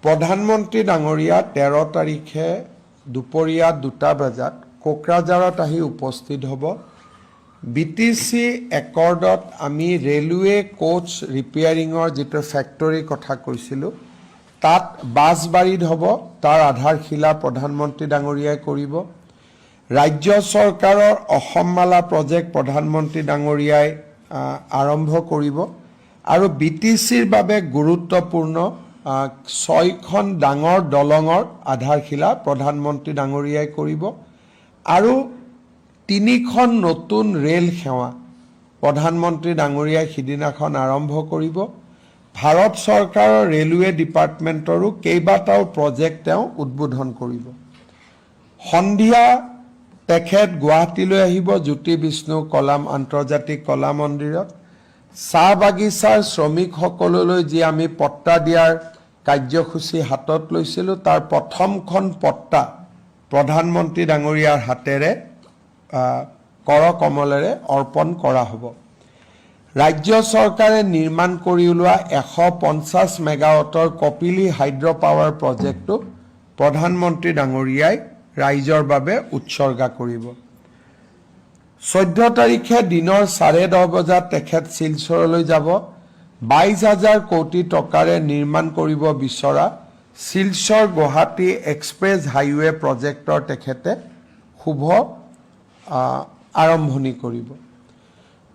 প্ৰধানমন্ত্ৰী ডাঙৰীয়া 13 তাৰিখে দুপৰীয়া 2টা বজাত কোকৰাঝাৰত আহি উপস্থিত হ'ব। বিটিচি একৰ্ডত আমি ৰেলৱে কোচ ৰিপেয়াৰিঙৰ যিটো ফেক্টৰীৰ কথা কৈছিলোঁ, তাত বাছবাৰীত হ'ব, তাৰ আধাৰশিলা প্ৰধানমন্ত্ৰী ডাঙৰীয়াই কৰিব। ৰাজ্য চৰকাৰৰ অসমমালা প্ৰজেক্ট প্ৰধানমন্ত্ৰী ডাঙৰীয়াই আৰম্ভ কৰিব আৰু বিটিচিৰ বাবে গুৰুত্বপূৰ্ণ 6খন ডাঙৰ দলঙৰ আধাৰশিলা প্ৰধানমন্ত্ৰী ডাঙৰীয়াই কৰিব আৰু 3খন নতুন ৰেল সেৱা প্ৰধানমন্ত্ৰী ডাঙৰীয়াই সিদিনাখন আৰম্ভ কৰিব। ভাৰত চৰকাৰৰ ৰেলৱে ডিপাৰ্টমেণ্টৰো কেইবাটাও প্ৰজেক্ট তেওঁ উদ্বোধন কৰিব। সন্ধিয়া তেখেত গুৱাহাটীলৈ আহিব জ্যোতি বিষ্ণু কলা আন্তৰ্জাতিক কলা মন্দিৰত। চাহ বাগিচাৰ শ্ৰমিকসকললৈ যি আমি পট্টা দিয়াৰ কাৰ্যসূচী হাতত লৈছিলোঁ, তাৰ প্ৰথমখন পট্টা প্ৰধানমন্ত্ৰী ডাঙৰীয়াৰ হাতেৰে কৰকমলেৰে অৰ্পণ কৰা হ'ব। ৰাজ্য চৰকাৰে নিৰ্মাণ কৰি ওলোৱা 150 মেগাৱাটৰ কপিলী হাইড্ৰ পাৱাৰ প্ৰজেক্টটো প্ৰধানমন্ত্ৰী ডাঙৰীয়াই ৰাইজৰ বাবে উৎসৰ্গা কৰিব। 14 তাৰিখে দিনৰ 10:30 বজাত তেখেত শিলচৰলৈ যাব। 22,000 কোটি টকাৰে নিৰ্মাণ কৰিব বিচৰা শিলচৰ গুৱাহাটী এক্সপ্ৰেছ হাইৱে প্ৰজেক্টৰ তেখেতে শুভ আৰম্ভণি কৰিব।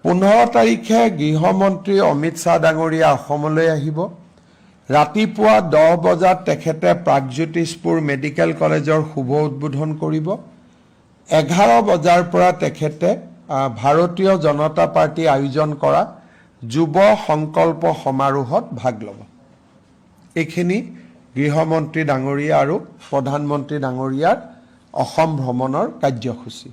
15 তাৰিখে গৃহমন্ত্ৰী অমিত শ্বাহ ডাঙৰীয়া অসমলৈ আহিব। ৰাতিপুৱা 10 বজাত তেখেতে প্ৰাগজ্যোতিষপুৰ মেডিকেল কলেজৰ শুভ উদ্বোধন কৰিব। 11 বজাৰ পৰা তেখেতে ভাৰতীয় জনতা পাৰ্টি আয়োজন কৰা যুৱ সংকল্প সমাৰোহত ভাগ ল'ব। এইখিনি গৃহমন্ত্ৰী ডাঙৰীয়া আৰু প্ৰধানমন্ত্ৰী ডাঙৰীয়াৰ অসম ভ্ৰমণৰ কাৰ্যসূচী।